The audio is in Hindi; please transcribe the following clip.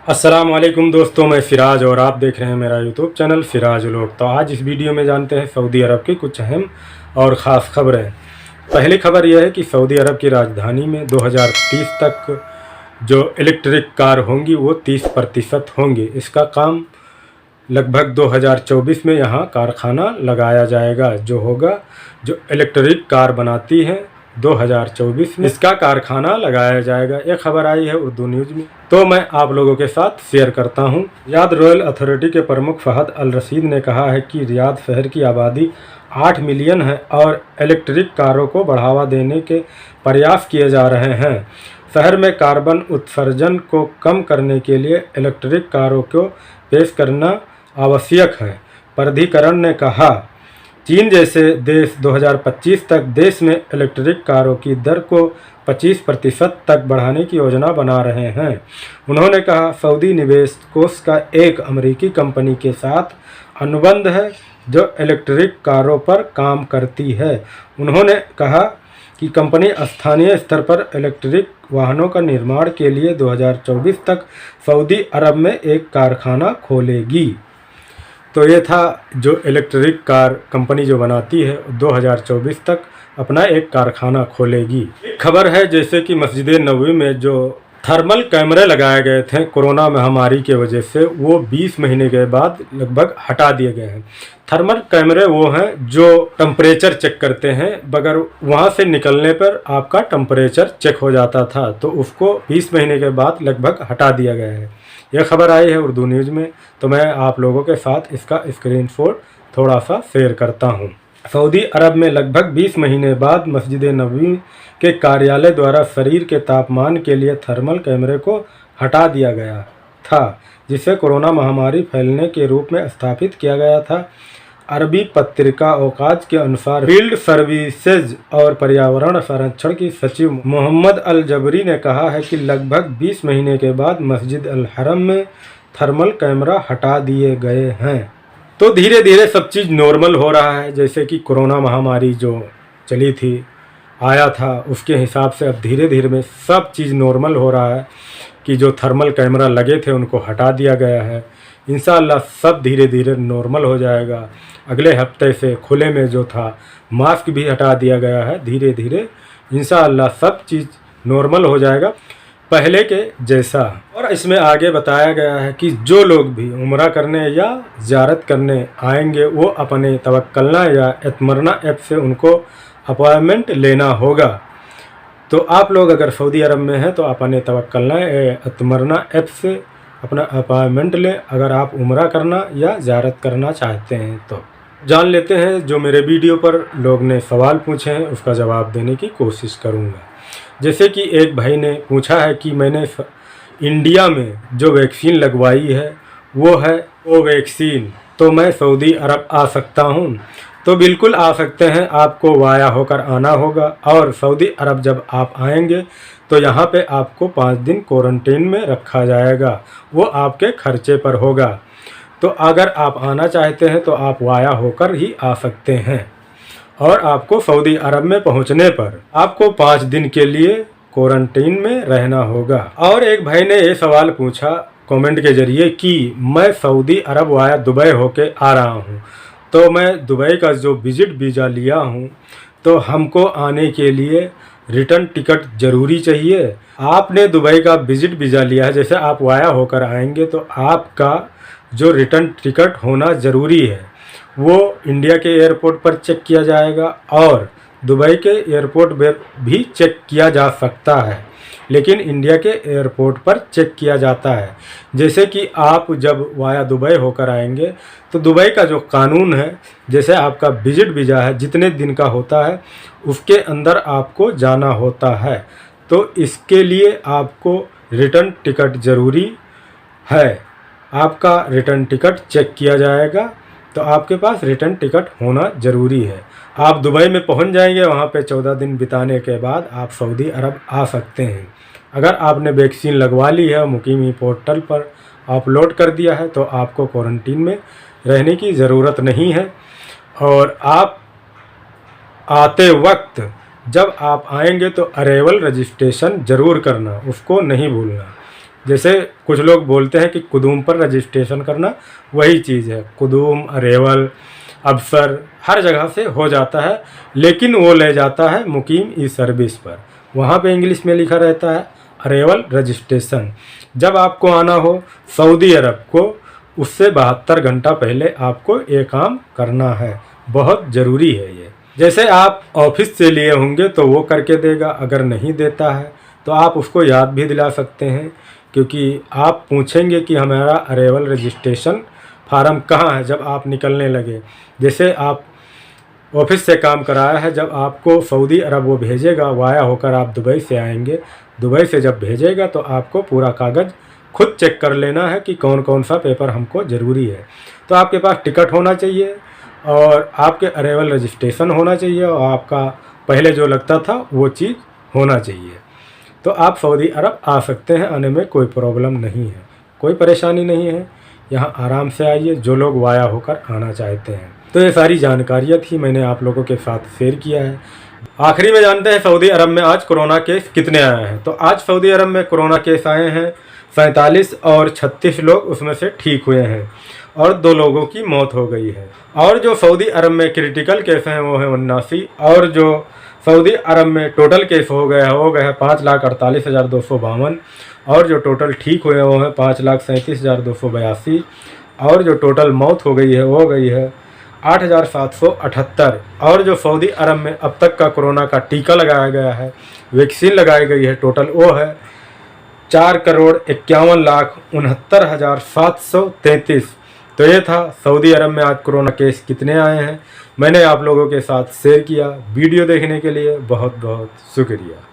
अस्सलाम वालेकुम दोस्तों, मैं फ़िराज और आप देख रहे हैं मेरा यूट्यूब चैनल फ़िराज व्लॉग। तो आज इस वीडियो में जानते हैं सऊदी अरब की कुछ अहम और ख़ास खबरें। पहली खबर यह है कि सऊदी अरब की राजधानी में 2030 तक जो इलेक्ट्रिक कार होंगी वो 30% होंगी। इसका काम लगभग 2024 में यहाँ कारखाना लगाया जाएगा, जो इलेक्ट्रिक कार बनाती हैं 2024 में इसका कारखाना लगाया जाएगा। ये खबर आई है उर्दू न्यूज़ में, तो मैं आप लोगों के साथ शेयर करता हूँ। रियाद रॉयल अथॉरिटी के प्रमुख फहद अल रशीद ने कहा है कि रियाद शहर की आबादी 8 मिलियन है और इलेक्ट्रिक कारों को बढ़ावा देने के प्रयास किए जा रहे हैं। शहर में कार्बन उत्सर्जन को कम करने के लिए इलेक्ट्रिक कारों को पेश करना आवश्यक है। प्राधिकरण ने कहा, चीन जैसे देश 2025 तक देश में इलेक्ट्रिक कारों की दर को 25% तक बढ़ाने की योजना बना रहे हैं। उन्होंने कहा, सऊदी निवेश कोष का एक अमेरिकी कंपनी के साथ अनुबंध है जो इलेक्ट्रिक कारों पर काम करती है। उन्होंने कहा कि कंपनी स्थानीय स्तर पर इलेक्ट्रिक वाहनों का निर्माण के लिए 2024 तक सऊदी अरब में एक कारखाना खोलेगी। तो ये था जो इलेक्ट्रिक कार कंपनी जो बनाती है 2024 तक अपना एक कारखाना खोलेगी। एक खबर है जैसे कि मस्जिद नबवी में जो थर्मल कैमरे लगाए गए थे कोरोना महामारी के वजह से, वो 20 महीने के बाद लगभग हटा दिए गए हैं। थर्मल कैमरे वो हैं जो टेम्परेचर चेक करते हैं, बगैर वहाँ से निकलने पर आपका टेम्परेचर चेक हो जाता था, तो उसको 20 महीने के बाद लगभग हटा दिया गया है। यह खबर आई है उर्दू न्यूज़ में, तो मैं आप लोगों के साथ इसका स्क्रीनशॉट थोड़ा सा शेयर करता हूँ। सऊदी अरब में लगभग 20 महीने बाद मस्जिद नबवी के कार्यालय द्वारा शरीर के तापमान के लिए थर्मल कैमरे को हटा दिया गया था, जिसे कोरोना महामारी फैलने के रूप में स्थापित किया गया था। अरबी पत्रिका औकाज के अनुसार फील्ड सर्विसेज और पर्यावरण संरक्षण की सचिव मोहम्मद अल जबरी ने कहा है कि लगभग 20 महीने के बाद मस्जिद अल हरम में थर्मल कैमरा हटा दिए गए हैं। तो धीरे धीरे सब चीज़ नॉर्मल हो रहा है। जैसे कि कोरोना महामारी जो चली थी, आया था, उसके हिसाब से अब धीरे धीरे में सब चीज़ नॉर्मल हो रहा है कि जो थर्मल कैमरा लगे थे उनको हटा दिया गया है। इंशाअल्लाह सब धीरे धीरे नॉर्मल हो जाएगा। अगले हफ्ते से खुले में जो था मास्क भी हटा दिया गया है। धीरे धीरे इंशाअल्लाह सब चीज़ नॉर्मल हो जाएगा पहले के जैसा। और इसमें आगे बताया गया है कि जो लोग भी उम्रा करने या ज़ियारत करने आएंगे वो अपने तवक्कलना या इत्मरना ऐप से उनको अपॉइंटमेंट लेना होगा। तो आप लोग अगर सऊदी अरब में हैं तो अपने तवक्कलना इत्मरना ऐप से अपना अपॉइंटमेंट लें, अगर आप उम्रा करना या ज़ियारत करना चाहते हैं। तो जान लेते हैं जो मेरे वीडियो पर लोग ने सवाल पूछे हैं, उसका जवाब देने की कोशिश करूँगा। जैसे कि एक भाई ने पूछा है कि मैंने इंडिया में जो वैक्सीन लगवाई है वो है कोवैक्सीन, तो मैं सऊदी अरब आ सकता हूँ? तो बिल्कुल आ सकते हैं। आपको वाया होकर आना होगा और सऊदी अरब जब आप आएंगे तो यहाँ पे आपको 5 दिन क्वारंटीन में रखा जाएगा, वो आपके खर्चे पर होगा। तो अगर आप आना चाहते हैं तो आप वाया होकर ही आ सकते हैं और आपको सऊदी अरब में पहुंचने पर आपको 5 दिन के लिए क्वारंटीन में रहना होगा। और एक भाई ने ये सवाल पूछा कमेंट के ज़रिए कि मैं सऊदी अरब वाया दुबई होके आ रहा हूं, तो मैं दुबई का जो विज़िट वीज़ा लिया हूं, तो हमको आने के लिए रिटर्न टिकट ज़रूरी चाहिए। आपने दुबई का विज़िट वीज़ा लिया है, जैसे आप वाया होकर आएंगे तो आपका जो रिटर्न टिकट होना ज़रूरी है वो इंडिया के एयरपोर्ट पर चेक किया जाएगा और दुबई के एयरपोर्ट पर भी चेक किया जा सकता है, लेकिन इंडिया के एयरपोर्ट पर चेक किया जाता है। जैसे कि आप जब वाया दुबई होकर आएंगे तो दुबई का जो कानून है, जैसे आपका विज़िट वीज़ा है जितने दिन का होता है उसके अंदर आपको जाना होता है, तो इसके लिए आपको रिटर्न टिकट ज़रूरी है। आपका रिटर्न टिकट चेक किया जाएगा, तो आपके पास रिटर्न टिकट होना ज़रूरी है। आप दुबई में पहुंच जाएंगे, वहां पे 14 दिन बिताने के बाद आप सऊदी अरब आ सकते हैं। अगर आपने वैक्सीन लगवा ली है, मुकीमी पोर्टल पर अपलोड कर दिया है, तो आपको क्वारंटीन में रहने की ज़रूरत नहीं है। और आप आते वक्त जब आप आएंगे तो अरेवल रजिस्ट्रेशन ज़रूर करना, उसको नहीं भूलना। जैसे कुछ लोग बोलते हैं कि कुदूम पर रजिस्ट्रेशन करना, वही चीज़ है। कुदूम, अरेवल, अबसर हर जगह से हो जाता है, लेकिन वो ले जाता है मुकीम ई सर्विस पर। वहाँ पे इंग्लिश में लिखा रहता है अरेवल रजिस्ट्रेशन। जब आपको आना हो सऊदी अरब को, उससे 72 घंटा पहले आपको ये काम करना है। बहुत ज़रूरी है ये। जैसे आप ऑफिस से लिए होंगे तो वो करके देगा, अगर नहीं देता है तो आप उसको याद भी दिला सकते हैं, क्योंकि आप पूछेंगे कि हमारा अरेवल रजिस्ट्रेशन फार्म कहाँ है जब आप निकलने लगे। जैसे आप ऑफिस से काम कराया है, जब आपको सऊदी अरब वो भेजेगा, वाया होकर आप दुबई से आएंगे, दुबई से जब भेजेगा तो आपको पूरा कागज़ खुद चेक कर लेना है कि कौन कौन सा पेपर हमको ज़रूरी है। तो आपके पास टिकट होना चाहिए और आपके अरेवल रजिस्ट्रेशन होना चाहिए और आपका पहले जो लगता था वो चीज़ होना चाहिए। तो आप सऊदी अरब आ सकते हैं, आने में कोई प्रॉब्लम नहीं है, कोई परेशानी नहीं है। यहाँ आराम से आइए जो लोग वाया होकर आना चाहते हैं। तो ये सारी जानकारियाँ थी, मैंने आप लोगों के साथ शेयर किया है। आखिरी में जानते हैं सऊदी अरब में आज कोरोना केस कितने आए हैं। तो आज सऊदी अरब में कोरोना केस आए हैं 47 और 36 लोग उसमें से ठीक हुए हैं और 2 लोगों की मौत हो गई है। और जो सऊदी अरब में क्रिटिकल केस हैं वो है 79, और जो सऊदी अरब में टोटल केस हो गया है 5,48,252, और जो टोटल ठीक हुए वो है 5,37,282, और जो टोटल मौत हो गई है वो गई है 8,778। और जो सऊदी अरब में अब तक का कोरोना का टीका लगाया गया है, वैक्सीन लगाई गई है, टोटल वो है 4,51,69,733। तो ये था सऊदी अरब में आज कोरोना केस कितने आए हैं, मैंने आप लोगों के साथ शेयर किया। वीडियो देखने के लिए बहुत बहुत शुक्रिया।